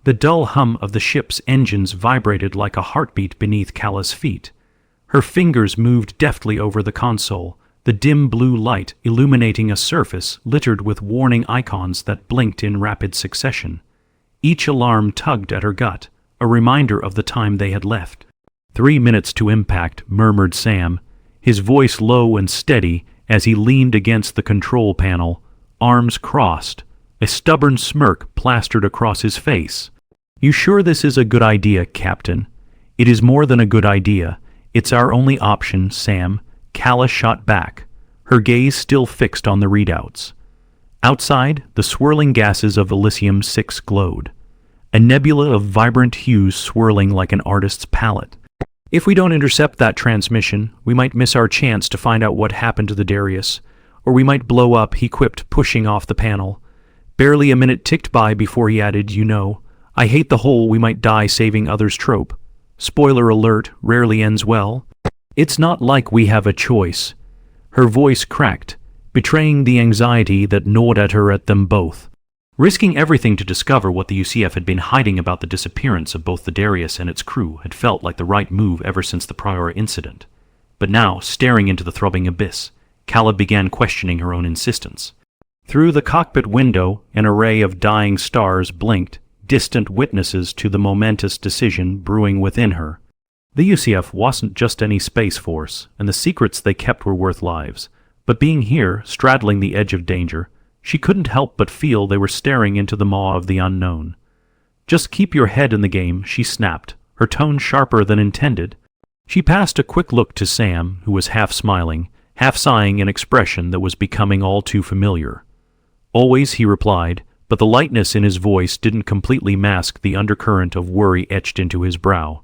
The dull hum of the ship's engines vibrated like a heartbeat beneath Calla's feet. Her fingers moved deftly over the console, the dim blue light illuminating a surface littered with warning icons that blinked in rapid succession. Each alarm tugged at her gut, a reminder of the time they had left. 3 minutes to impact, murmured Sam, his voice low and steady as he leaned against the control panel, arms crossed, a stubborn smirk plastered across his face. "You sure this is a good idea, Captain?" "It is more than a good idea. It's our only option, Sam," Calla shot back, her gaze still fixed on the readouts. Outside, the swirling gases of Elysium-6 glowed, a nebula of vibrant hues swirling like an artist's palette. "If we don't intercept that transmission, we might miss our chance to find out what happened to the Darius. Or we might blow up," he quipped, pushing off the panel. Barely a minute ticked by before he added, "You know, I hate the whole 'we might die saving others' trope. Spoiler alert, rarely ends well. It's not like we have a choice." Her voice cracked, betraying the anxiety that gnawed at her at them both. Risking everything to discover what the UCF had been hiding about the disappearance of both the Darius and its crew had felt like the right move ever since the prior incident. But now, staring into the throbbing abyss, Calla began questioning her own insistence. Through the cockpit window, an array of dying stars blinked, distant witnesses to the momentous decision brewing within her. The UCF wasn't just any space force, and the secrets they kept were worth lives. But being here, straddling the edge of danger, she couldn't help but feel they were staring into the maw of the unknown. "Just keep your head in the game," she snapped, her tone sharper than intended. She passed a quick look to Sam, who was half smiling, half sighing an expression that was becoming all too familiar. "Always," he replied, but the lightness in his voice didn't completely mask the undercurrent of worry etched into his brow.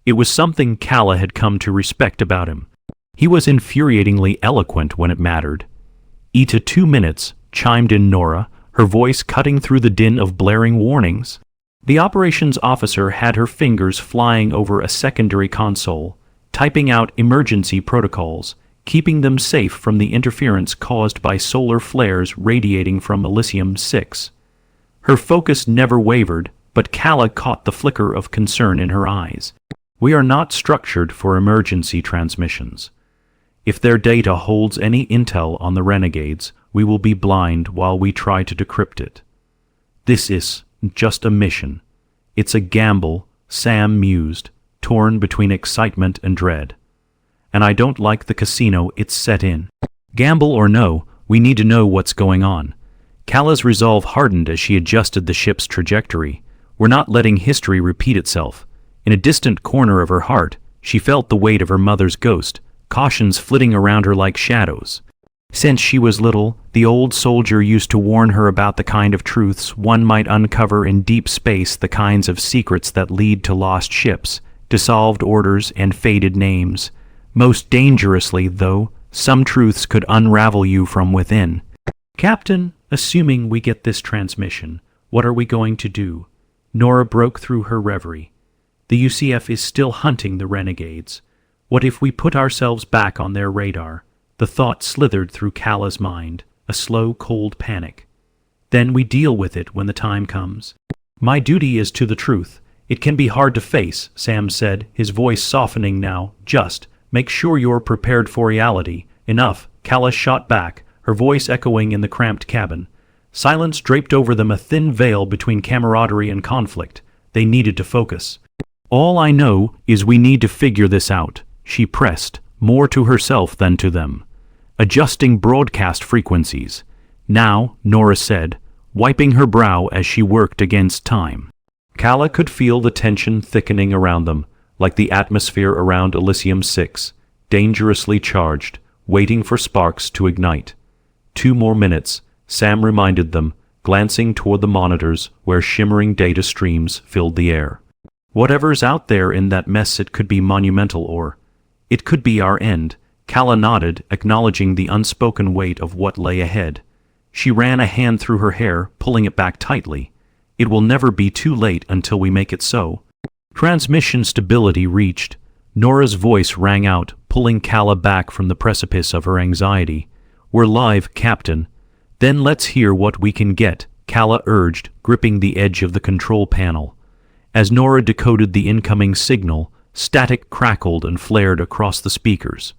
It was something Calla had come to respect about him. He was infuriatingly eloquent when it mattered. "Eta 2 minutes," chimed in Nora, her voice cutting through the din of blaring warnings. The operations officer had her fingers flying over a secondary console, typing out emergency protocols, keeping them safe from the interference caused by solar flares radiating from Elysium-6. Her focus never wavered, but Calla caught the flicker of concern in her eyes. "We are not structured for emergency transmissions. If their data holds any intel on the renegades, we will be blind while we try to decrypt it. This is just a mission. It's a gamble," Sam mused, torn between excitement and dread. "And I don't like the casino it's set in. Gamble or no, we need to know what's going on." Calla's resolve hardened as she adjusted the ship's trajectory. "We're not letting history repeat itself." In a distant corner of her heart, she felt the weight of her mother's ghost, cautions flitting around her like shadows. Since she was little, the old soldier used to warn her about the kind of truths one might uncover in deep space, the kinds of secrets that lead to lost ships, dissolved orders, and faded names. Most dangerously, though, some truths could unravel you from within. "Captain, assuming we get this transmission, what are we going to do?" Nora broke through her reverie. "The UCF is still hunting the renegades. What if we put ourselves back on their radar?" The thought slithered through Calla's mind, a slow, cold panic. "Then we deal with it when the time comes." "My duty is to the truth. It can be hard to face," Sam said, his voice softening now. "Just make sure you're prepared for reality." "Enough," Calla shot back, her voice echoing in the cramped cabin. Silence draped over them, a thin veil between camaraderie and conflict. They needed to focus. "All I know is we need to figure this out," she pressed, more to herself than to them. "Adjusting broadcast frequencies." "Now," Nora said, wiping her brow as she worked against time. Calla could feel the tension thickening around them, like the atmosphere around Elysium-6, dangerously charged, waiting for sparks to ignite. 2 more minutes, Sam reminded them, glancing toward the monitors where shimmering data streams filled the air. "Whatever's out there in that mess, it could be monumental, or it could be our end." Calla nodded, acknowledging the unspoken weight of what lay ahead. She ran a hand through her hair, pulling it back tightly. "It will never be too late until we make it so." Transmission stability reached. Nora's voice rang out, pulling Calla back from the precipice of her anxiety. "We're live, Captain." "Then let's hear what we can get," Calla urged, gripping the edge of the control panel. As Nora decoded the incoming signal, static crackled and flared across the speakers.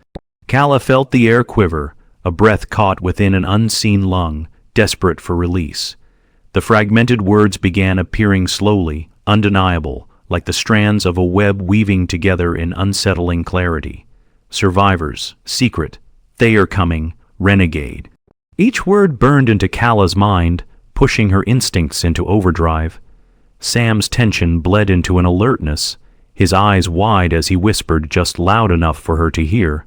Calla felt the air quiver, a breath caught within an unseen lung, desperate for release. The fragmented words began appearing slowly, undeniable, like the strands of a web weaving together in unsettling clarity. Survivors, secret, they are coming, renegade. Each word burned into Calla's mind, pushing her instincts into overdrive. Sam's tension bled into an alertness, his eyes wide as he whispered just loud enough for her to hear.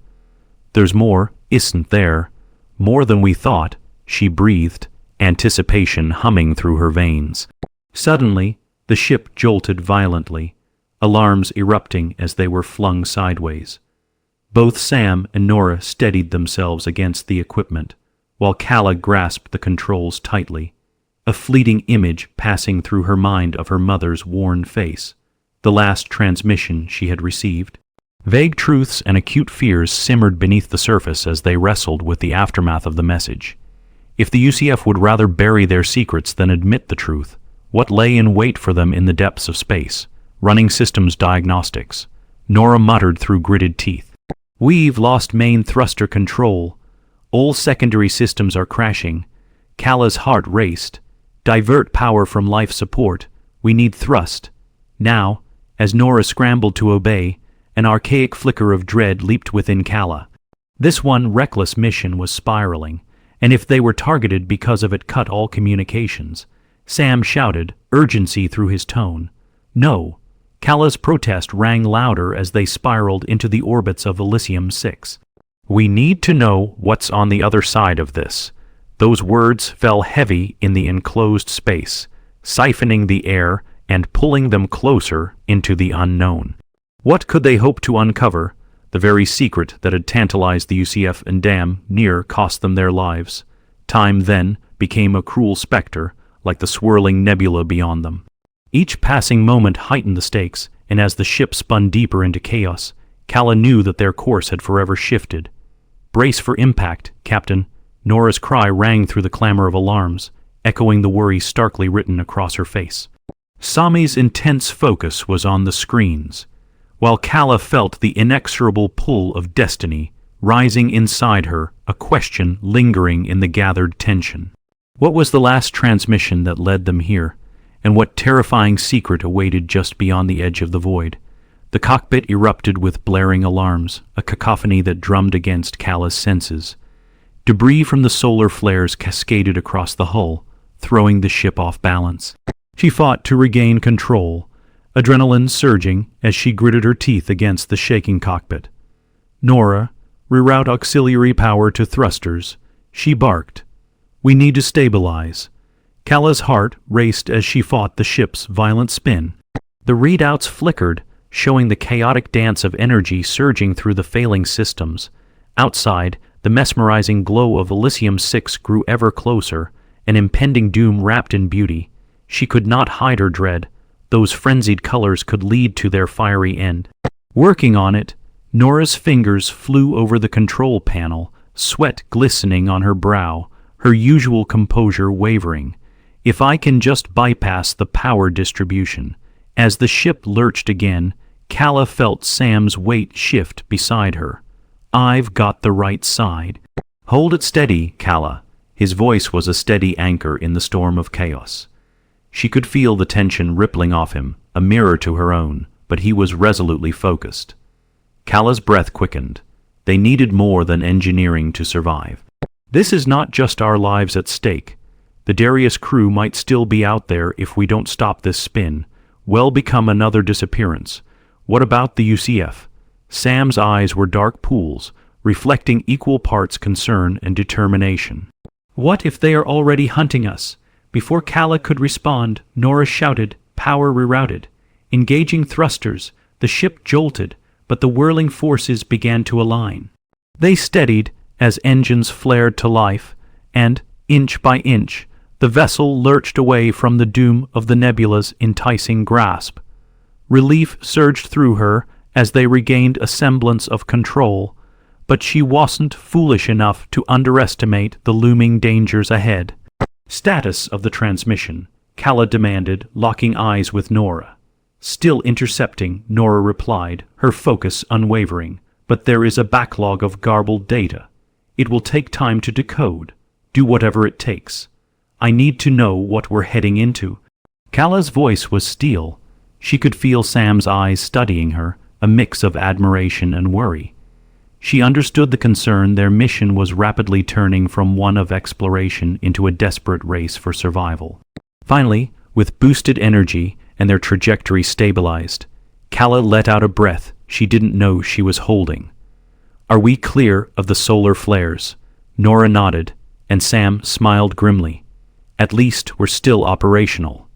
"There's more, isn't there? More than we thought," she breathed, anticipation humming through her veins. Suddenly, the ship jolted violently, alarms erupting as they were flung sideways. Both Sam and Nora steadied themselves against the equipment, while Calla grasped the controls tightly, a fleeting image passing through her mind of her mother's worn face, the last transmission she had received. Vague truths and acute fears simmered beneath the surface as they wrestled with the aftermath of the message. If the UCF would rather bury their secrets than admit the truth, what lay in wait for them in the depths of space? Running systems diagnostics. Nora muttered through gritted teeth. "We've lost main thruster control. All secondary systems are crashing." Calla's heart raced. "Divert power from life support. We need thrust." Now, as Nora scrambled to obey, an archaic flicker of dread leaped within Calla. This one reckless mission was spiraling, and if they were targeted because of it cut all communications. Sam shouted, urgency through his tone. "No." Calla's protest rang louder as they spiraled into the orbits of Elysium 6. "We need to know what's on the other side of this." Those words fell heavy in the enclosed space, siphoning the air and pulling them closer into the unknown. What could they hope to uncover? The very secret that had tantalized the UCF and damn near cost them their lives. Time then became a cruel specter, like the swirling nebula beyond them. Each passing moment heightened the stakes, and as the ship spun deeper into chaos, Calla knew that their course had forever shifted. "Brace for impact, Captain." Nora's cry rang through the clamor of alarms, echoing the worry starkly written across her face. Sami's intense focus was on the screens, while Calla felt the inexorable pull of destiny rising inside her, a question lingering in the gathered tension. What was the last transmission that led them here, and what terrifying secret awaited just beyond the edge of the void? The cockpit erupted with blaring alarms, a cacophony that drummed against Calla's senses. Debris from the solar flares cascaded across the hull, throwing the ship off balance. She fought to regain control, adrenaline surging as she gritted her teeth against the shaking cockpit. "Nora, reroute auxiliary power to thrusters," she barked. "We need to stabilize." Calla's heart raced as she fought the ship's violent spin. The readouts flickered, showing the chaotic dance of energy surging through the failing systems. Outside, the mesmerizing glow of Elysium 6 grew ever closer, an impending doom wrapped in beauty. She could not hide her dread. Those frenzied colors could lead to their fiery end. Working on it, Nora's fingers flew over the control panel, sweat glistening on her brow, her usual composure wavering. "If I can just bypass the power distribution." As the ship lurched again, Calla felt Sam's weight shift beside her. "I've got the right side." "Hold it steady, Calla." His voice was a steady anchor in the storm of chaos. She could feel the tension rippling off him, a mirror to her own, but he was resolutely focused. Calla's breath quickened. They needed more than engineering to survive. "This is not just our lives at stake. The Darius crew might still be out there if we don't stop this spin. Well become another disappearance. What about the UCF?" Sam's eyes were dark pools, reflecting equal parts concern and determination. "What if they are already hunting us?" Before Calla could respond, Nora shouted, power rerouted. Engaging thrusters, the ship jolted, but the whirling forces began to align. They steadied as engines flared to life, and, inch by inch, the vessel lurched away from the doom of the nebula's enticing grasp. Relief surged through her as they regained a semblance of control, but she wasn't foolish enough to underestimate the looming dangers ahead. "Status of the transmission," Calla demanded, locking eyes with Nora. Still intercepting, Nora replied, her focus unwavering. But there is a backlog of garbled data. It will take time to decode. Do whatever it takes. I need to know what we're heading into. Kala's voice was steel. She could feel Sam's eyes studying her, a mix of admiration and worry. She understood the concern. Their mission was rapidly turning from one of exploration into a desperate race for survival. Finally, with boosted energy and their trajectory stabilized, Kala let out a breath she didn't know she was holding. Are we clear of the solar flares? Nora nodded, and Sam smiled grimly. At least we're still operational.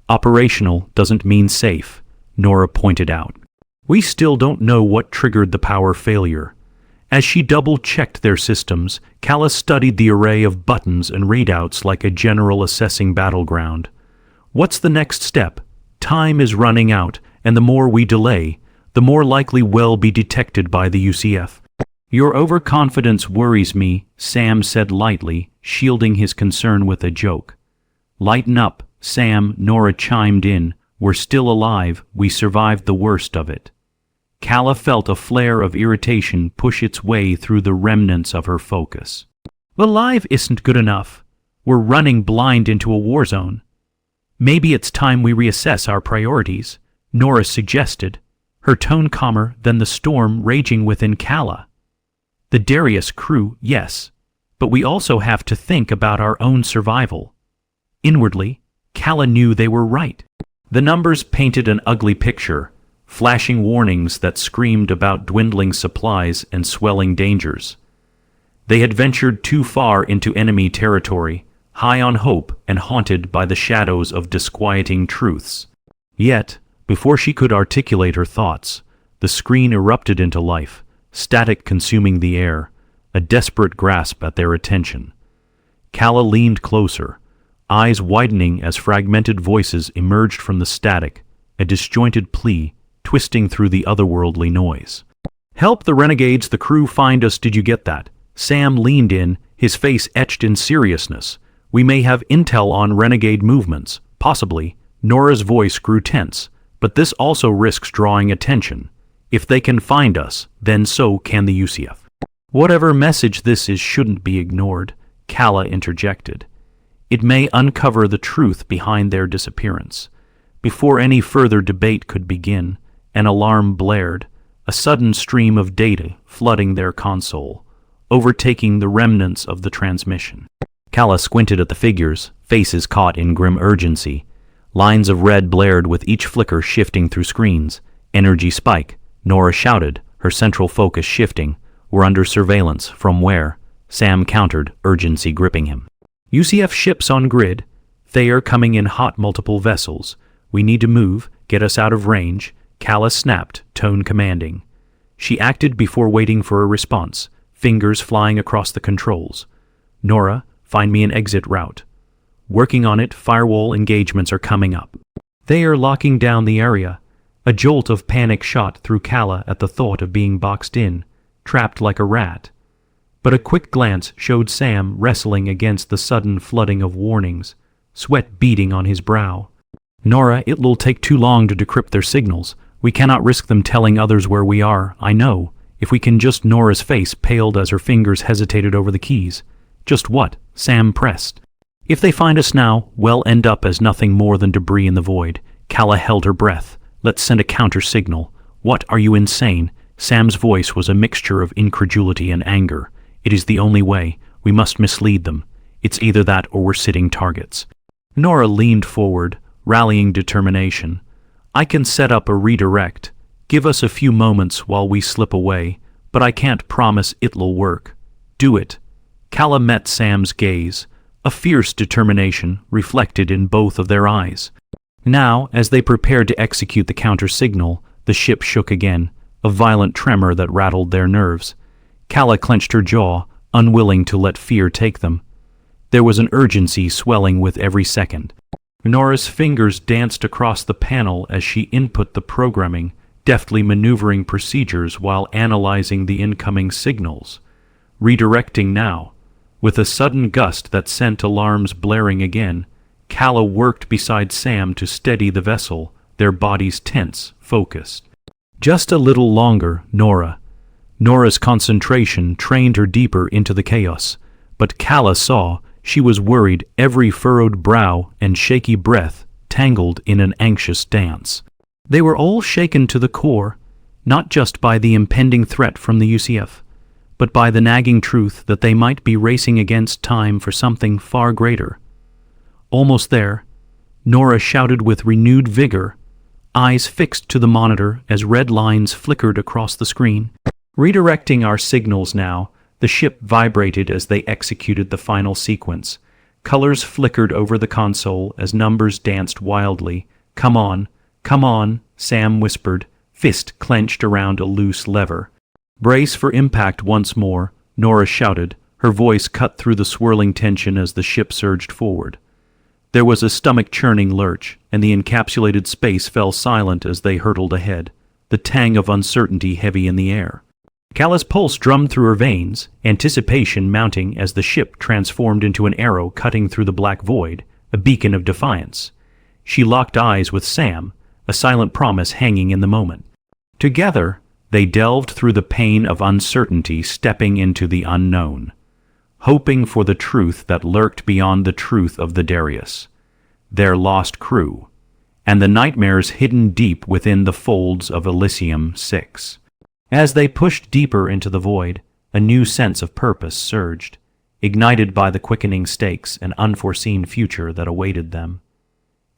Operational doesn't mean safe, Nora pointed out. We still don't know what triggered the power failure. As she double-checked their systems, Kala studied the array of buttons and readouts like a general assessing battleground. What's the next step? Time is running out, and the more we delay, the more likely we'll be detected by the UCF. Your overconfidence worries me, Sam said lightly, shielding his concern with a joke. Lighten up, Sam, Nora chimed in. We're still alive, we survived the worst of it. Kala felt a flare of irritation push its way through the remnants of her focus. Alive isn't good enough. We're running blind into a war zone. Maybe it's time we reassess our priorities, Nora suggested, her tone calmer than the storm raging within Kala. The Darius crew, yes, but we also have to think about our own survival. Inwardly, Kala knew they were right. The numbers painted an ugly picture, flashing warnings that screamed about dwindling supplies and swelling dangers. They had ventured too far into enemy territory, high on hope and haunted by the shadows of disquieting truths. Yet, before she could articulate her thoughts, the screen erupted into life, static consuming the air, a desperate grasp at their attention. Kala leaned closer, eyes widening as fragmented voices emerged from the static, a disjointed plea twisting through the otherworldly noise. Help the renegades, the crew find us, did you get that? Sam leaned in, his face etched in seriousness. We may have intel on renegade movements, possibly. Nora's voice grew tense, but this also risks drawing attention. If they can find us, then so can the UCF. Whatever message this is shouldn't be ignored, Kala interjected. It may uncover the truth behind their disappearance. Before any further debate could begin, an alarm blared, a sudden stream of data flooding their console, overtaking the remnants of the transmission. Kala squinted at the figures, faces caught in grim urgency. Lines of red blared with each flicker shifting through screens. Energy spike. Nora shouted, her central focus shifting. We're under surveillance. From where? Sam countered, urgency gripping him. UCF ships on grid. Thayer coming in hot, multiple vessels. We need to move, get us out of range. Kala snapped, tone commanding. She acted before waiting for a response, fingers flying across the controls. Nora, find me an exit route. Working on it, firewall engagements are coming up. They are locking down the area. A jolt of panic shot through Kala at the thought of being boxed in, trapped like a rat. But a quick glance showed Sam wrestling against the sudden flooding of warnings, sweat beading on his brow. Nora, it'll take too long to decrypt their signals. We cannot risk them telling others where we are, I know. If we can just... Nora's face paled as her fingers hesitated over the keys. Just what? Sam pressed. If they find us now, we'll end up as nothing more than debris in the void. Kala held her breath. Let's send a counter signal. What, are you insane? Sam's voice was a mixture of incredulity and anger. It is the only way. We must mislead them. It's either that or we're sitting targets. Nora leaned forward, rallying determination. I can set up a redirect. Give us a few moments while we slip away, but I can't promise it'll work. Do it. Kala met Sam's gaze, a fierce determination reflected in both of their eyes. Now, as they prepared to execute the counter signal, the ship shook again, a violent tremor that rattled their nerves. Kala clenched her jaw, unwilling to let fear take them. There was an urgency swelling with every second. Nora's fingers danced across the panel as she input the programming, deftly maneuvering procedures while analyzing the incoming signals. Redirecting now. With a sudden gust that sent alarms blaring again, Kala worked beside Sam to steady the vessel, their bodies tense, focused. Just a little longer, Nora. Nora's concentration trained her deeper into the chaos, but Calla saw she was worried, every furrowed brow and shaky breath tangled in an anxious dance. They were all shaken to the core, not just by the impending threat from the UCF, but by the nagging truth that they might be racing against time for something far greater. Almost there, Nora shouted with renewed vigor, eyes fixed to the monitor as red lines flickered across the screen. Redirecting our signals now, the ship vibrated as they executed the final sequence. Colors flickered over the console as numbers danced wildly. Come on, Sam whispered, fist clenched around a loose lever. Brace for impact once more, Nora shouted, her voice cut through the swirling tension as the ship surged forward. There was a stomach-churning lurch, and the encapsulated space fell silent as they hurtled ahead, the tang of uncertainty heavy in the air. Calla's pulse drummed through her veins, anticipation mounting as the ship transformed into an arrow cutting through the black void, a beacon of defiance. She locked eyes with Sam, a silent promise hanging in the moment. Together, they delved through the pain of uncertainty, stepping into the unknown, hoping for the truth that lurked beyond the truth of the Darius, their lost crew, and the nightmares hidden deep within the folds of Elysium 6. As they pushed deeper into the void, a new sense of purpose surged, ignited by the quickening stakes and unforeseen future that awaited them.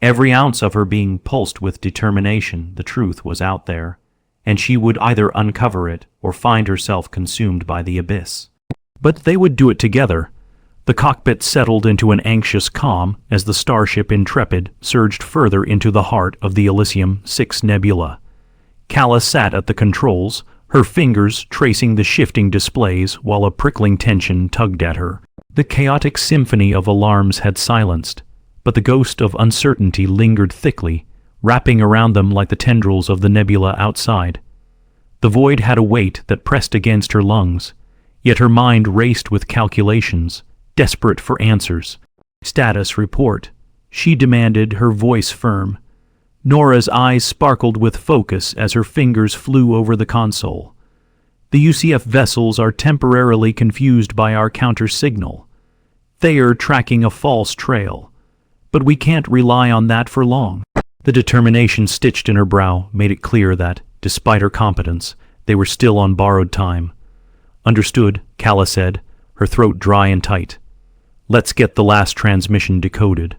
Every ounce of her being pulsed with determination. The truth was out there, and she would either uncover it or find herself consumed by the abyss. But they would do it together. The cockpit settled into an anxious calm as the starship Intrepid surged further into the heart of the Elysium 6 nebula. Calla sat at the controls, her fingers tracing the shifting displays while a prickling tension tugged at her. The chaotic symphony of alarms had silenced, but the ghost of uncertainty lingered thickly, wrapping around them like the tendrils of the nebula outside. The void had a weight that pressed against her lungs, yet her mind raced with calculations, desperate for answers. Status report, she demanded, her voice firm. Nora's eyes sparkled with focus as her fingers flew over the console. The UCF vessels are temporarily confused by our counter signal. They are tracking a false trail, but we can't rely on that for long. The determination stitched in her brow made it clear that, despite her competence, they were still on borrowed time. Understood, Calla said, her throat dry and tight. Let's get the last transmission decoded.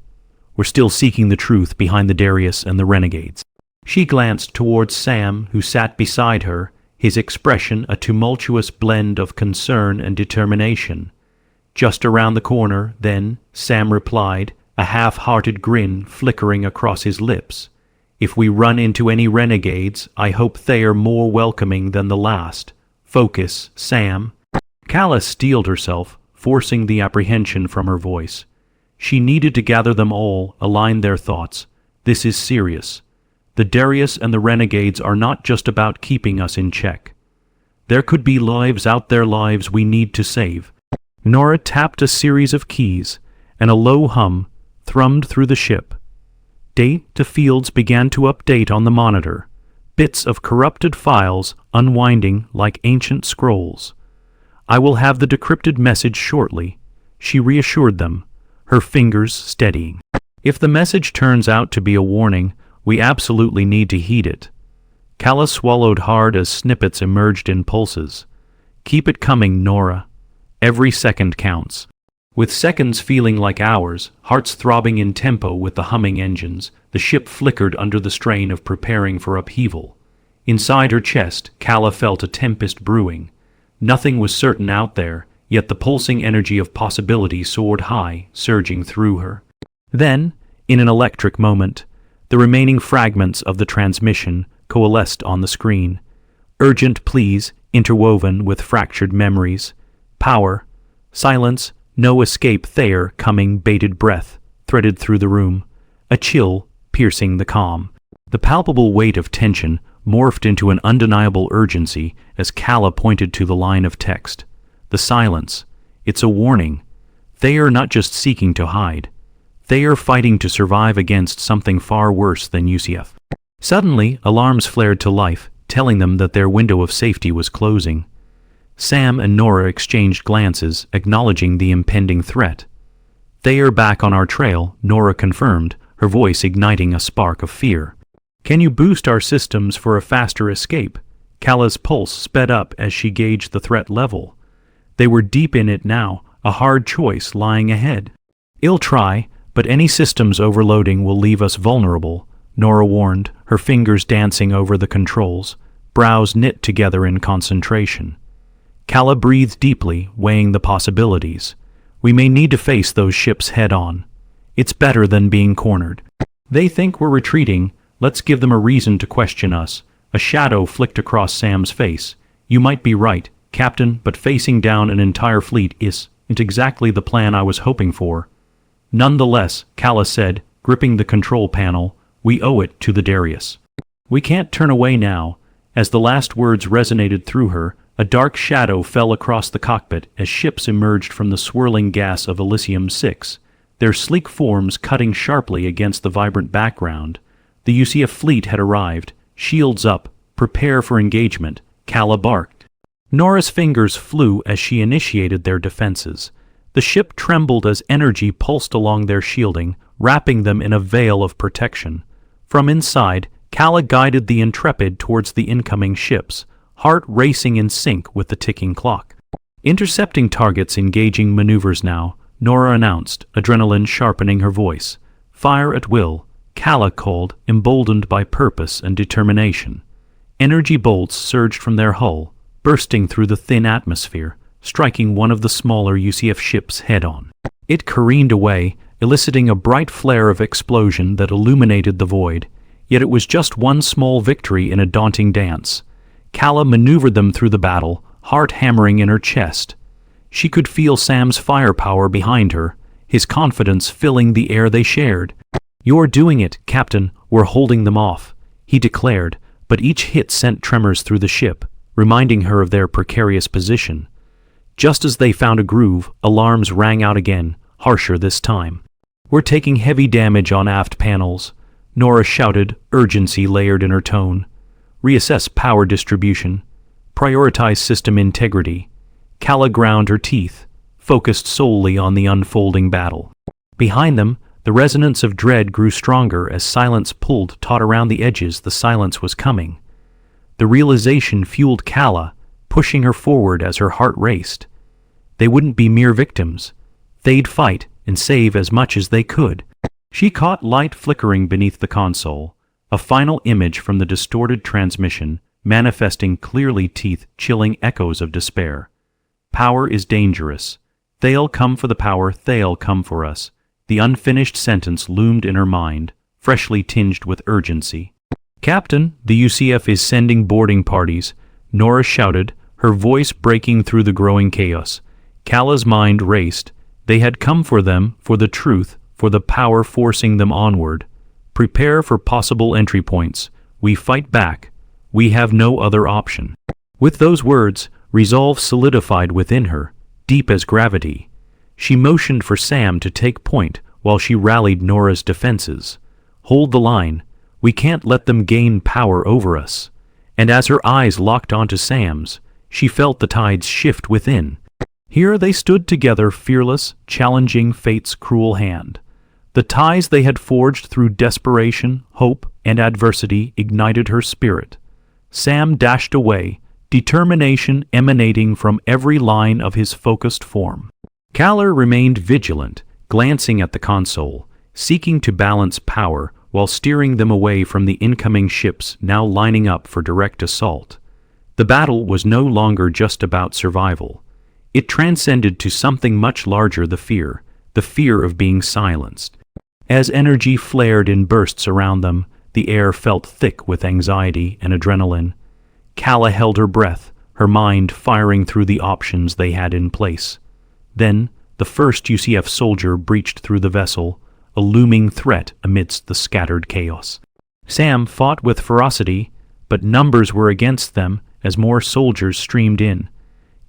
We're still seeking the truth behind the Darius and the renegades. She glanced towards Sam, who sat beside her, his expression a tumultuous blend of concern and determination. Just around the corner, then, Sam replied, a half-hearted grin flickering across his lips. If we run into any renegades, I hope they are more welcoming than the last. Focus, Sam. Calla steeled herself, forcing the apprehension from her voice. She needed to gather them all, align their thoughts. This is serious. The Darius and the renegades are not just about keeping us in check. There could be lives out there, lives we need to save. Nora tapped a series of keys, and a low hum thrummed through the ship. Date to fields began to update on the monitor, bits of corrupted files unwinding like ancient scrolls. I will have the decrypted message shortly, she reassured them, her fingers steadying. If the message turns out to be a warning, we absolutely need to heed it. Calla swallowed hard as snippets emerged in pulses. Keep it coming, Nora. Every second counts. With seconds feeling like hours, hearts throbbing in tempo with the humming engines, the ship flickered under the strain of preparing for upheaval. Inside her chest, Calla felt a tempest brewing. Nothing was certain out there, yet the pulsing energy of possibility soared high, surging through her. Then, in an electric moment, the remaining fragments of the transmission coalesced on the screen. Urgent pleas interwoven with fractured memories. Power, silence, no escape. Thayer coming, bated breath threaded through the room, a chill piercing the calm. The palpable weight of tension morphed into an undeniable urgency as Calla pointed to the line of text. The silence. It's a warning. They are not just seeking to hide. They are fighting to survive against something far worse than UCF. Suddenly, alarms flared to life, telling them that their window of safety was closing. Sam and Nora exchanged glances, acknowledging the impending threat. "They are back on our trail," Nora confirmed, her voice igniting a spark of fear. "Can you boost our systems for a faster escape?" Calla's pulse sped up as she gauged the threat level. They were deep in it now, a hard choice lying ahead. "I'll try, but any systems overloading will leave us vulnerable," Nora warned, her fingers dancing over the controls, brows knit together in concentration. Calla breathed deeply, weighing the possibilities. "We may need to face those ships head-on. It's better than being cornered. They think we're retreating. Let's give them a reason to question us." A shadow flicked across Sam's face. "You might be right, Captain, but facing down an entire fleet isn't exactly the plan I was hoping for." "Nonetheless," Calla said, gripping the control panel, "we owe it to the Darius. We can't turn away now." As the last words resonated through her, a dark shadow fell across the cockpit as ships emerged from the swirling gas of Elysium 6, their sleek forms cutting sharply against the vibrant background. The UCF fleet had arrived. "Shields up. Prepare for engagement," Calla barked. Nora's fingers flew as she initiated their defenses. The ship trembled as energy pulsed along their shielding, wrapping them in a veil of protection. From inside, Calla guided the Intrepid towards the incoming ships, heart racing in sync with the ticking clock. "Intercepting targets, engaging maneuvers now," Nora announced, adrenaline sharpening her voice. "Fire at will," Calla called, emboldened by purpose and determination. Energy bolts surged from their hull, bursting through the thin atmosphere, striking one of the smaller UCF ships head-on. It careened away, eliciting a bright flare of explosion that illuminated the void, yet it was just one small victory in a daunting dance. Calla maneuvered them through the battle, heart hammering in her chest. She could feel Sam's firepower behind her, his confidence filling the air they shared. "You're doing it, Captain, we're holding them off," he declared, but each hit sent tremors through the ship, reminding her of their precarious position. Just as they found a groove, alarms rang out again, harsher this time. "We're taking heavy damage on aft panels," Nora shouted, urgency layered in her tone. "Reassess power distribution. Prioritize system integrity." Calla ground her teeth, focused solely on the unfolding battle. Behind them, the resonance of dread grew stronger as silence pulled taut around the edges. The silence was coming. The realization fueled Calla, pushing her forward as her heart raced. They wouldn't be mere victims. They'd fight and save as much as they could. She caught light flickering beneath the console, a final image from the distorted transmission, manifesting clearly teeth-chilling echoes of despair. "Power is dangerous. They'll come for the power, they'll come for us." The unfinished sentence loomed in her mind, freshly tinged with urgency. "Captain, the UCF is sending boarding parties," Nora shouted, her voice breaking through the growing chaos. Calla's mind raced. They had come for them, for the truth, for the power forcing them onward. "Prepare for possible entry points. We fight back. We have no other option." With those words, resolve solidified within her, deep as gravity. She motioned for Sam to take point while she rallied Nora's defenses. "Hold the line. We can't let them gain power over us." And as her eyes locked onto Sam's, she felt the tides shift within. Here they stood together, fearless, challenging fate's cruel hand. The ties they had forged through desperation, hope, and adversity ignited her spirit. Sam dashed away, determination emanating from every line of his focused form. Calla remained vigilant, glancing at the console, seeking to balance power while steering them away from the incoming ships now lining up for direct assault. The battle was no longer just about survival. It transcended to something much larger: the fear of being silenced. As energy flared in bursts around them, the air felt thick with anxiety and adrenaline. Calla held her breath, her mind firing through the options they had in place. Then, the first UCF soldier breached through the vessel, a looming threat amidst the scattered chaos. Sam fought with ferocity, but numbers were against them as more soldiers streamed in.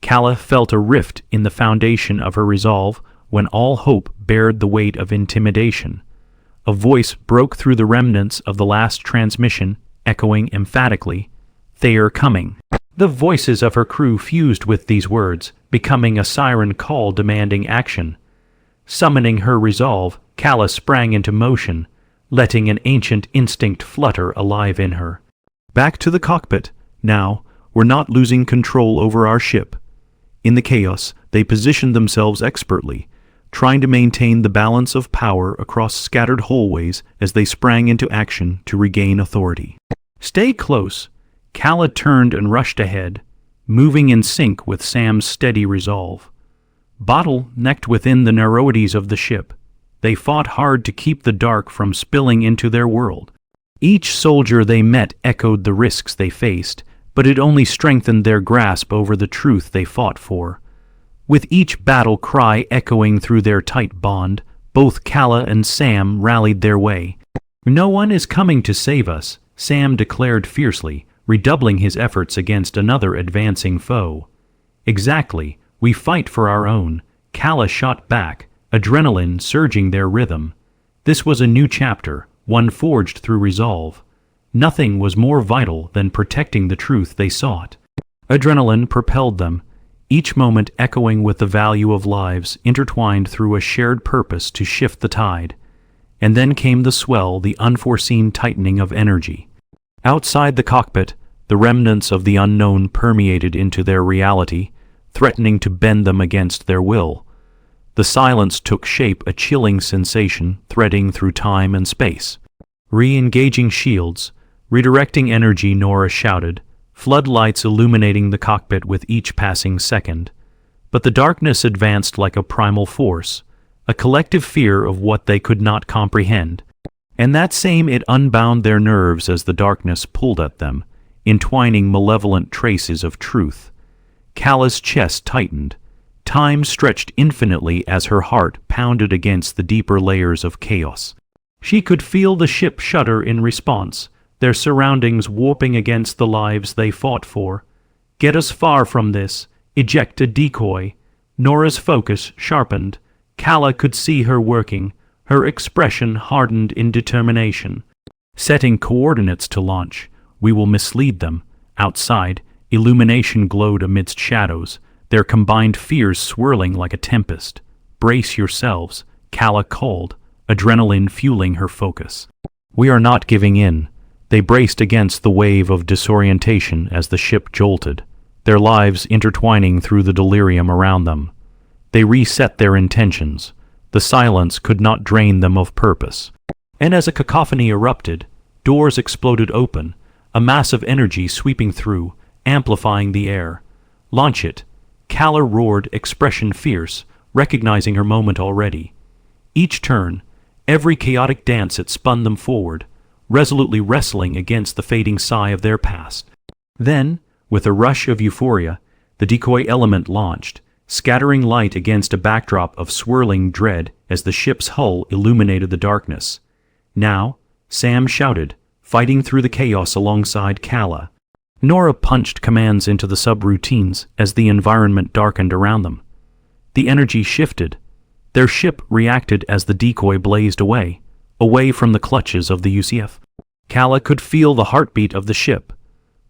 Calla felt a rift in the foundation of her resolve when all hope bared the weight of intimidation. A voice broke through the remnants of the last transmission, echoing emphatically, "They're coming." The voices of her crew fused with these words, becoming a siren call demanding action. Summoning her resolve, Calla sprang into motion, letting an ancient instinct flutter alive in her. Back to the cockpit. Now, we're not losing control over our ship. In the chaos, they positioned themselves expertly, trying to maintain the balance of power across scattered hallways as they sprang into action to regain authority. "Stay close." Calla turned and rushed ahead, moving in sync with Sam's steady resolve. Bottlenecked within the narrowities of the ship, they fought hard to keep the dark from spilling into their world. Each soldier they met echoed the risks they faced, but it only strengthened their grasp over the truth they fought for. With each battle cry echoing through their tight bond, both Calla and Sam rallied their way. "No one is coming to save us," Sam declared fiercely, redoubling his efforts against another advancing foe. "Exactly, we fight for our own," Calla shot back, adrenaline surging their rhythm. This was a new chapter, one forged through resolve. Nothing was more vital than protecting the truth they sought. Adrenaline propelled them, each moment echoing with the value of lives intertwined through a shared purpose to shift the tide. And then came the swell, the unforeseen tightening of energy. Outside the cockpit, the remnants of the unknown permeated into their reality, threatening to bend them against their will. The silence took shape, a chilling sensation threading through time and space. Re-engaging shields, redirecting energy, Nora shouted, floodlights illuminating the cockpit with each passing second. But the darkness advanced like a primal force, a collective fear of what they could not comprehend. And that same it unbound their nerves as the darkness pulled at them, entwining malevolent traces of truth. Calla's chest tightened. Time stretched infinitely as her heart pounded against the deeper layers of chaos. She could feel the ship shudder in response, their surroundings warping against the lives they fought for. "Get us far from this. Eject a decoy." Nora's focus sharpened. Calla could see her working, her expression hardened in determination. "Setting coordinates to launch. We will mislead them." Outside, illumination glowed amidst shadows, their combined fears swirling like a tempest. "Brace yourselves," Calla called, adrenaline fueling her focus. "We are not giving in." They braced against the wave of disorientation as the ship jolted, their lives intertwining through the delirium around them. They reset their intentions. The silence could not drain them of purpose. And as a cacophony erupted, doors exploded open, a mass of energy sweeping through, amplifying the air. "Launch it!" Calla roared, expression fierce, recognizing her moment already. Each turn, every chaotic dance it spun them forward, resolutely wrestling against the fading sigh of their past. Then, with a rush of euphoria, the decoy element launched, scattering light against a backdrop of swirling dread as the ship's hull illuminated the darkness. "Now," Sam shouted, fighting through the chaos alongside Calla. Nora punched commands into the subroutines as the environment darkened around them. The energy shifted. Their ship reacted as the decoy blazed away from the clutches of the UCF. Calla could feel the heartbeat of the ship,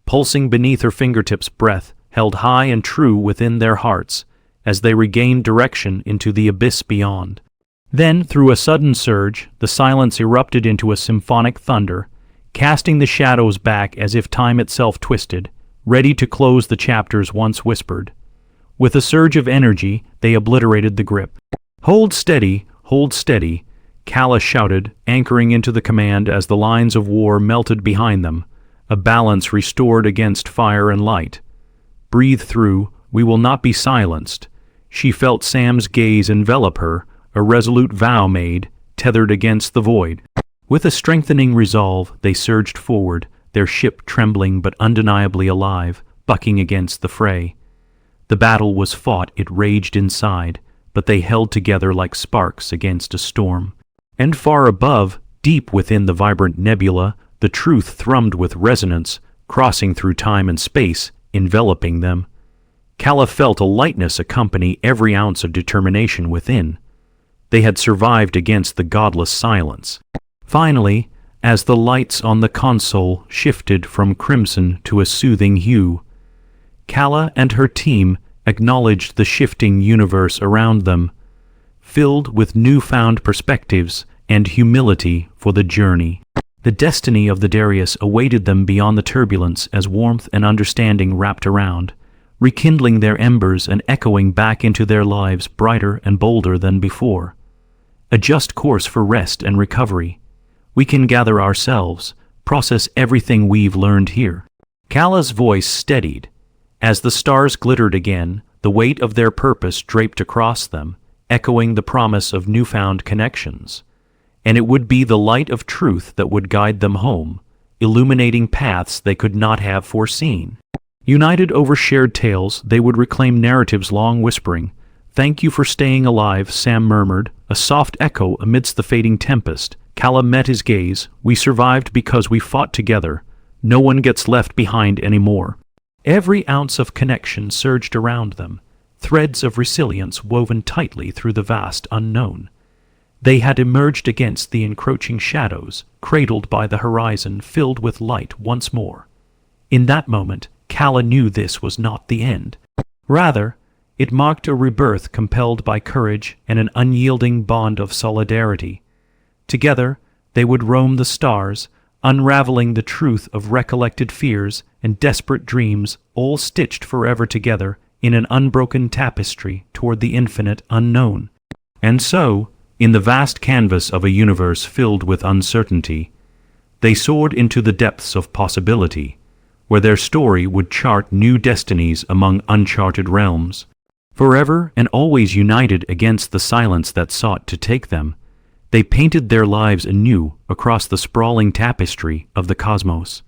pulsing beneath her fingertips, breath held high and true within their hearts as they regained direction into the abyss beyond. Then, through a sudden surge, the silence erupted into a symphonic thunder, casting the shadows back as if time itself twisted, ready to close the chapters once whispered. With a surge of energy, they obliterated the grip. "Hold steady, hold steady," Calla shouted, anchoring into the command as the lines of war melted behind them, a balance restored against fire and light. "Breathe through, we will not be silenced." She felt Sam's gaze envelop her, a resolute vow made, tethered against the void. With a strengthening resolve, they surged forward, their ship trembling but undeniably alive, bucking against the fray. The battle was fought, it raged inside, but they held together like sparks against a storm. And far above, deep within the vibrant nebula, the truth thrummed with resonance, crossing through time and space, enveloping them. Calla felt a lightness accompany every ounce of determination within. They had survived against the godless silence. Finally, as the lights on the console shifted from crimson to a soothing hue. Calla and her team acknowledged the shifting universe around them, filled with newfound perspectives and humility for the journey. The destiny of the Darius awaited them beyond the turbulence as warmth and understanding wrapped around, rekindling their embers and echoing back into their lives brighter and bolder than before. A just course for rest and recovery. We can gather ourselves, process everything we've learned here. Calla's voice steadied. As the stars glittered again, the weight of their purpose draped across them, echoing the promise of newfound connections. And it would be the light of truth that would guide them home, illuminating paths they could not have foreseen. United over shared tales, they would reclaim narratives long whispering. "Thank you for staying alive," Sam murmured, a soft echo amidst the fading tempest. Calla met his gaze. "We survived because we fought together. No one gets left behind anymore." Every ounce of connection surged around them, threads of resilience woven tightly through the vast unknown. They had emerged against the encroaching shadows, cradled by the horizon filled with light once more. In that moment, Calla knew this was not the end. Rather, it marked a rebirth compelled by courage and an unyielding bond of solidarity. Together, they would roam the stars, unraveling the truth of recollected fears and desperate dreams, all stitched forever together in an unbroken tapestry toward the infinite unknown. And so, in the vast canvas of a universe filled with uncertainty, they soared into the depths of possibility, where their story would chart new destinies among uncharted realms. Forever and always united against the silence that sought to take them, they painted their lives anew across the sprawling tapestry of the cosmos.